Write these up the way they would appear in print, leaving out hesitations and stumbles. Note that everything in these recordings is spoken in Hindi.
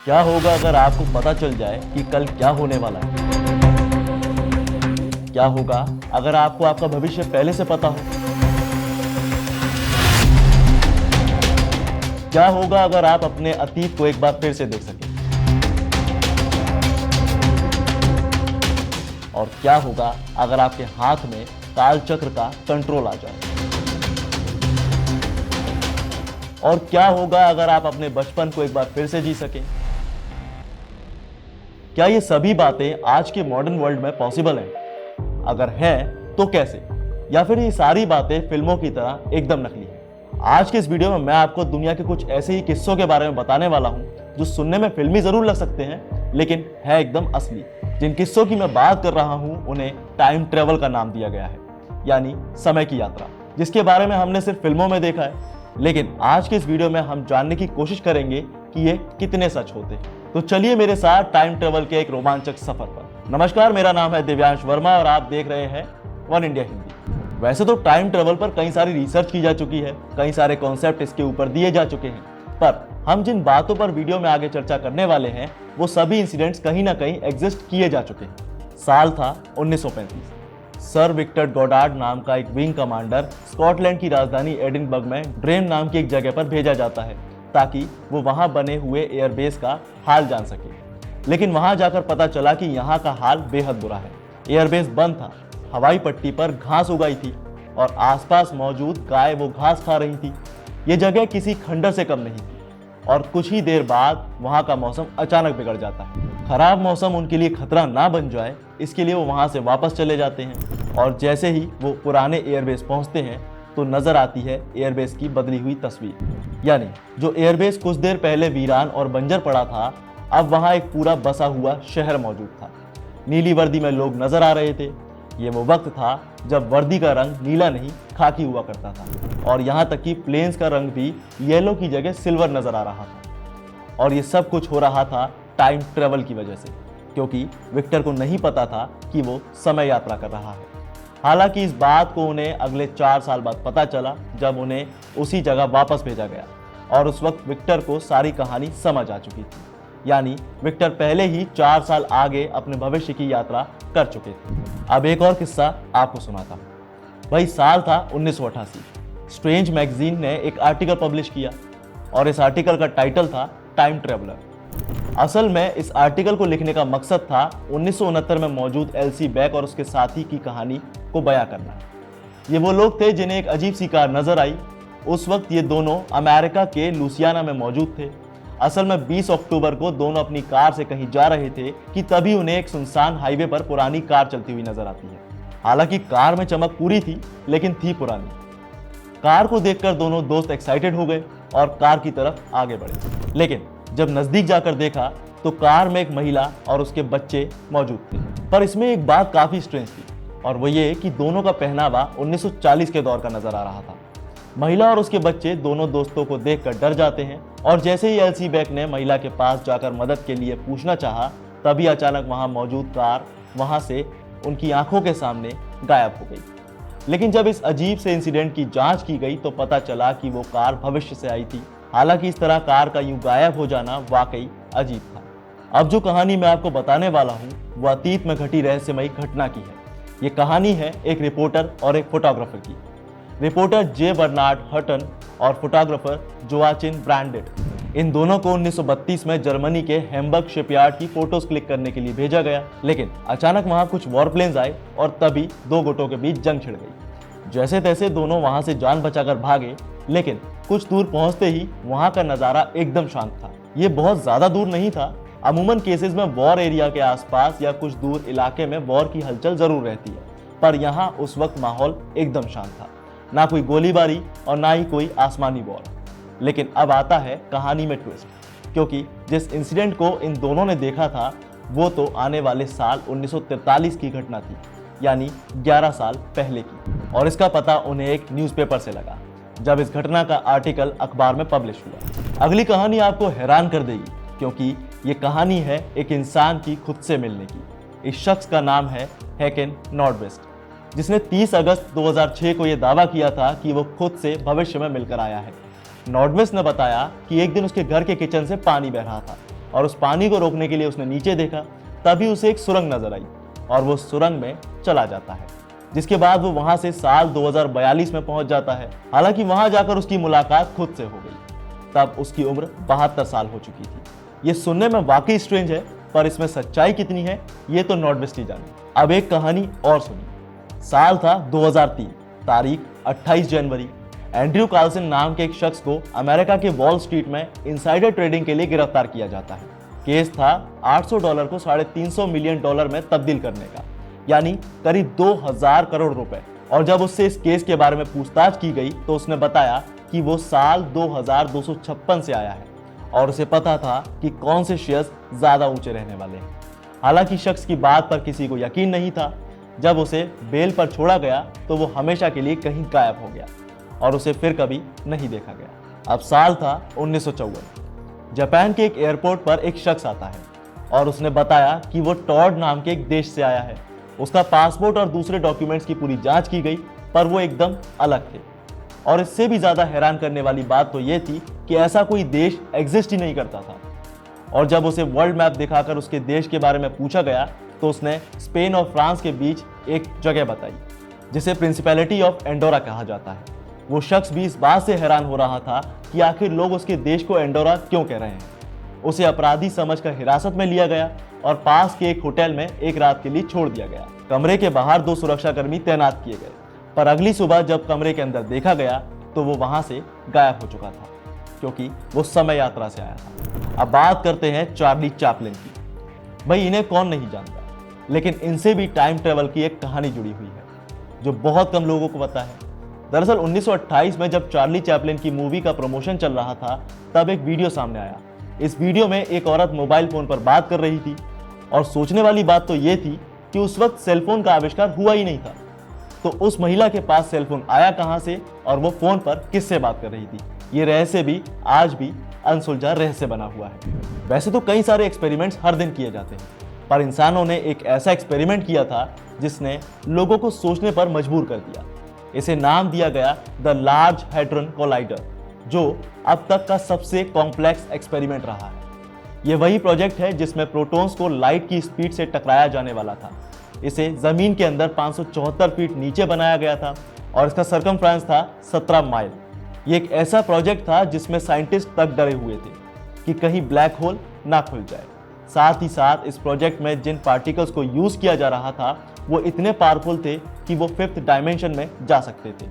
क्या होगा अगर आपको पता चल जाए कि कल क्या होने वाला है? क्या होगा अगर आपको आपका भविष्य पहले से पता हो? क्या होगा अगर आप अपने अतीत को एक बार फिर से देख सकें? और क्या होगा अगर आपके हाथ में काल चक्र का कंट्रोल आ जाए? और क्या होगा अगर आप अपने बचपन को एक बार फिर से जी सकें? क्या ये सभी बातें आज के मॉडर्न वर्ल्ड में पॉसिबल हैं? अगर हैं तो कैसे? या फिर ये सारी बातें फिल्मों की तरह एकदम नकली हैं? आज के इस वीडियो में मैं आपको दुनिया के कुछ ऐसे ही किस्सों के बारे में बताने वाला हूं जो सुनने में फिल्मी जरूर लग सकते हैं लेकिन है एकदम असली। जिन किस्सों की मैं बात कर रहा हूं उन्हें टाइम ट्रेवल का नाम दिया गया है, यानी समय की यात्रा, जिसके बारे में हमने सिर्फ फिल्मों में देखा है। लेकिन आज के इस वीडियो में हम जानने की कोशिश करेंगे कि ये कितने सच होते हैं। तो चलिए मेरे साथ टाइम ट्रेवल के एक रोमांचक सफर पर। नमस्कार, मेरा नाम है दिव्यांश वर्मा और आप देख रहे हैं वन इंडिया हिंदी। वैसे तो टाइम ट्रेवल पर कई सारी रिसर्च की जा चुकी है, कई सारे कॉन्सेप्ट इसके ऊपर दिए जा चुके हैं, पर हम जिन बातों पर वीडियो में आगे चर्चा करने वाले हैं वो सभी इंसिडेंट्स कहीं ना कहीं एग्जिस्ट किए जा चुके हैं। साल था 1935। सर विक्टर गॉडार्ड नाम का एक विंग कमांडर स्कॉटलैंड की राजधानी एडिनबर्ग में ड्रेम नाम की एक जगह पर भेजा जाता है ताकि वो वहां बने हुए एयरबेस का हाल जान सके। लेकिन वहां जाकर पता चला कि यहाँ का हाल बेहद बुरा है। एयरबेस बंद था, हवाई पट्टी पर घास उगाई थी और आसपास मौजूद गाय वो घास खा रही थी। ये जगह किसी खंडर से कम नहीं थी और कुछ ही देर बाद वहां का मौसम अचानक बिगड़ जाता है। खराब मौसम उनके लिए खतरा ना बन जाए इसके लिए वो वहां से वापस चले जाते हैं और जैसे ही वो पुराने एयरबेस पहुंचते हैं तो नजर आती है एयरबेस की बदली हुई तस्वीर। यानी जो एयरबेस कुछ देर पहले वीरान और बंजर पड़ा था, अब वहां एक पूरा बसा हुआ शहर मौजूद था। नीली वर्दी में लोग नजर आ रहे थे। ये वो वक्त था जब वर्दी का रंग नीला नहीं खाकी हुआ करता था और यहाँ तक कि प्लेन्स का रंग भी येलो की जगह सिल्वर नजर आ रहा था। और ये सब कुछ हो रहा था टाइम ट्रेवल की वजह से, क्योंकि विक्टर को नहीं पता था कि वो समय यात्रा कर रहा है। हालांकि इस बात को उन्हें अगले 4 साल बाद पता चला जब उन्हें उसी जगह वापस भेजा गया और उस वक्त विक्टर को सारी कहानी समझ आ चुकी थी। यानी विक्टर पहले ही 4 साल आगे अपने भविष्य की यात्रा कर चुके थे। अब एक और किस्सा आपको सुनाता हूँ। वही साल था 1988। स्ट्रेंज मैगजीन ने एक आर्टिकल पब्लिश किया और इस आर्टिकल का टाइटल था टाइम ट्रेवलर। असल में इस आर्टिकल को लिखने का मकसद था 1969 में मौजूद एलसी बैक और उसके साथी की कहानी को बयां करना। ये वो लोग थे जिन्हें एक अजीब सी कार नजर आई। उस वक्त ये दोनों अमेरिका के लुसियाना में मौजूद थे। असल में 20 अक्टूबर को दोनों अपनी कार से कहीं जा रहे थे कि तभी उन्हें एक सुनसान हाईवे पर पुरानी कार चलती हुई नजर आती है। हालांकि कार में चमक पूरी थी लेकिन थी पुरानी। कार को देखकर दोनों दोस्त एक्साइटेड हो गए और कार की तरफ आगे बढ़े। लेकिन जब नजदीक जाकर देखा तो कार में एक महिला और उसके बच्चे मौजूद थे। पर इसमें एक बात काफी स्ट्रेंज थी और वो ये कि दोनों का पहनावा 1940 के दौर का नजर आ रहा था। महिला और उसके बच्चे दोनों दोस्तों को देखकर डर जाते हैं और जैसे ही एलसी बैक ने महिला के पास जाकर मदद के लिए पूछना चाहा तभी अचानक वहां मौजूद कार वहां से उनकी आंखों के सामने गायब हो गई। लेकिन जब इस अजीब से इंसिडेंट की जांच की गई तो पता चला कि वो कार भविष्य से आई थी। हालांकि इस तरह कार का यूं गायब हो जाना वाकई अजीब था। अब जो कहानी मैं आपको बताने वाला हूं वो अतीत में घटी रहस्यमयी घटना की है। ये कहानी है एक रिपोर्टर और एक फोटोग्राफर की। रिपोर्टर जे बर्नार्ड हटन और फोटोग्राफर जोआचिन ब्रांडेट। इन दोनों को 1932 में जर्मनी के हैम्बर्ग शिपयार्ड की फोटोज क्लिक करने के लिए भेजा गया। लेकिन अचानक वहां कुछ वॉरप्लेन्स आए और तभी दो गुटों के बीच जंग छिड़ गई। जैसे तैसे दोनों वहां से जान बचाकर भागे, लेकिन कुछ दूर पहुंचते ही वहां का नजारा एकदम शांत था। ये बहुत ज्यादा दूर नहीं था। अमूमन केसेस में वॉर एरिया के आसपास या कुछ दूर इलाके में वॉर की हलचल जरूर रहती है, पर यहाँ उस वक्त माहौल एकदम शांत था। ना कोई गोलीबारी और ना ही कोई आसमानी वॉर। लेकिन अब आता है कहानी में ट्विस्ट, क्योंकि जिस इंसिडेंट को इन दोनों ने देखा था वो तो आने वाले साल 1943 की घटना थी, यानी 11 साल पहले की। और इसका पता उन्हें एक न्यूज़पेपर से लगा जब इस घटना का आर्टिकल अखबार में पब्लिश हुआ। अगली कहानी आपको हैरान कर देगी, क्योंकि ये कहानी है एक इंसान की खुद से मिलने की। इस शख्स का नाम है हैकेन नॉर्डवेस्ट, जिसने 30 अगस्त 2006 को यह दावा किया था कि वो खुद से भविष्य में मिलकर आया है। नॉर्डवेस्ट ने बताया कि एक दिन उसके घर के किचन से पानी बह रहा था और उस पानी को रोकने के लिए उसने नीचे देखा, तभी उसे एक सुरंग नजर आई और वो सुरंग में चला जाता है, जिसके बाद वो वहां से साल 2042 में पहुंच जाता है। हालांकि वहां जाकर उसकी मुलाकात खुद से हो गई। तब उसकी उम्र 72 साल हो चुकी थी। ये सुनने में वाकई स्ट्रेंज है, पर इसमें सच्चाई कितनी है ये तो नॉर्डवेस्ट ही जाने। अब एक कहानी और सुनिए। साल था 2003, तारीख 28 जनवरी। एंड्रयू कार्लसन नाम के एक शख्स को अमेरिका के वॉल स्ट्रीट में इनसाइडर ट्रेडिंग के लिए गिरफ्तार किया जाता है। केस था $800 को $350 मिलियन में तब्दील करने का, यानी करीब 2000 करोड़ रुपए। और जब उससे इस केस के बारे में पूछताछ की गई तो उसने बताया कि वो साल 2256 से आया है और उसे पता था कि कौन से शेयर्स ज्यादा ऊंचे रहने वाले हैं। हालांकि शख्स की बात पर किसी को यकीन नहीं था। जब उसे बेल पर छोड़ा गया तो वो हमेशा के लिए कहीं गायब हो गया और उसे फिर कभी नहीं देखा गया। अब साल था 1954। जापान के एक एयरपोर्ट पर एक शख्स आता है और उसने बताया कि वो टॉड नाम के एक देश से आया है। उसका पासपोर्ट और दूसरे डॉक्यूमेंट्स की पूरी जांच की गई, पर वो एकदम अलग थे। और इससे भी ज्यादा हैरान करने वाली बात तो ये थी कि ऐसा कोई देश एग्जिस्ट ही नहीं करता था। और जब उसे वर्ल्ड मैप दिखाकर उसके देश के बारे में पूछा गया तो उसने स्पेन और फ्रांस के बीच एक जगह बताई, जिसे प्रिंसिपैलिटी ऑफ एंडोरा कहा जाता है। वो शख्स भी इस बात से हैरान हो रहा था कि आखिर लोग उसके देश को एंडोरा क्यों कह रहे हैं। उसे अपराधी समझकर हिरासत में लिया गया और पास के एक होटल में एक रात के लिए छोड़ दिया गया। कमरे के बाहर 2 सुरक्षाकर्मी तैनात किए गए, पर अगली सुबह जब कमरे के अंदर देखा गया तो वो वहां से गायब हो चुका था, क्योंकि वो समय यात्रा से आया था। अब बात करते हैं चार्ली चैपलिन की। भाई, इन्हें कौन नहीं जानता, लेकिन इनसे भी टाइम ट्रेवल की एक कहानी जुड़ी हुई है जो बहुत कम लोगों को पता है। दरअसल 1928 में जब चार्ली चैपलिन की मूवी का प्रमोशन चल रहा था, तब एक वीडियो सामने आया। इस वीडियो में एक औरत मोबाइल फोन पर बात कर रही थी और सोचने वाली बात तो ये थी कि उस वक्त सेलफोन का आविष्कार हुआ ही नहीं था। तो उस महिला के पास सेलफोन आया कहां से और वो फोन पर किससे बात कर रही थी, ये रहस्य भी आज भी अनसुलझा रहस्य बना हुआ है। वैसे तो कई सारे एक्सपेरिमेंट्स हर दिन किए जाते हैं, पर इंसानों ने एक ऐसा एक्सपेरिमेंट किया था जिसने लोगों को सोचने पर मजबूर कर दिया। इसे नाम दिया गया द लार्ज हैड्रन कोलाइडर, जो अब तक का सबसे कॉम्प्लेक्स एक्सपेरिमेंट रहा है। यह वही प्रोजेक्ट है जिसमें प्रोटॉन्स को लाइट की स्पीड से टकराया जाने वाला था। इसे जमीन के अंदर 574 फीट नीचे बनाया गया था और इसका सरकमफ्रेंस था 17 माइल। ये एक ऐसा प्रोजेक्ट था जिसमें साइंटिस्ट तक डरे हुए थे कि कहीं ब्लैक होल ना खुल जाए। साथ ही साथ इस प्रोजेक्ट में जिन पार्टिकल्स को यूज किया जा रहा था वो इतने पावरफुल थे कि वो 5th डायमेंशन में जा सकते थे,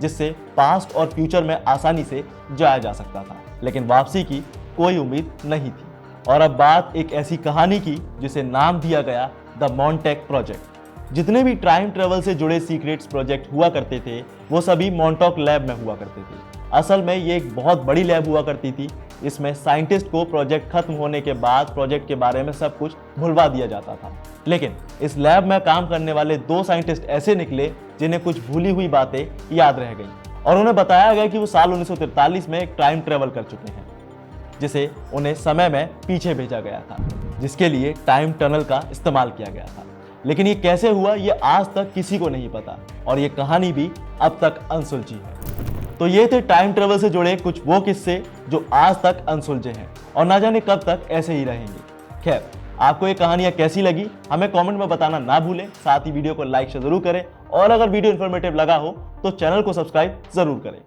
जिससे पास्ट और फ्यूचर में आसानी से जाया जा सकता था। लेकिन वापसी की कोई उम्मीद नहीं थी। और अब बात एक ऐसी कहानी की जिसे नाम दिया गया द मॉन्टेक प्रोजेक्ट। जितने भी टाइम ट्रेवल से जुड़े सीक्रेट्स प्रोजेक्ट हुआ करते थे वो सभी मॉन्टॉक लैब में हुआ करते थे। असल में ये एक बहुत बड़ी लैब हुआ करती थी। इसमें साइंटिस्ट को प्रोजेक्ट खत्म होने के बाद प्रोजेक्ट के बारे में सब कुछ भुलवा दिया जाता था। लेकिन इस लैब में काम करने वाले 2 साइंटिस्ट ऐसे निकले जिन्हें कुछ भूली हुई बातें याद रह गई और उन्हें बताया गया कि वो साल 1943 में एक टाइम ट्रेवल कर चुके हैं, जिसे उन्हें समय में पीछे भेजा गया था, जिसके लिए टाइम टनल का इस्तेमाल किया गया था। लेकिन ये कैसे हुआ ये आज तक किसी को नहीं पता और ये कहानी भी अब तक अनसुलझी है। तो ये थे टाइम ट्रेवल से जुड़े कुछ वो किस्से जो आज तक अनसुलझे हैं और ना जाने कब तक ऐसे ही रहेंगे। खैर, आपको ये कहानियां कैसी लगी हमें कमेंट में बताना ना भूलें। साथ ही वीडियो को लाइक जरूर करें और अगर वीडियो इन्फॉर्मेटिव लगा हो तो चैनल को सब्सक्राइब जरूर करें।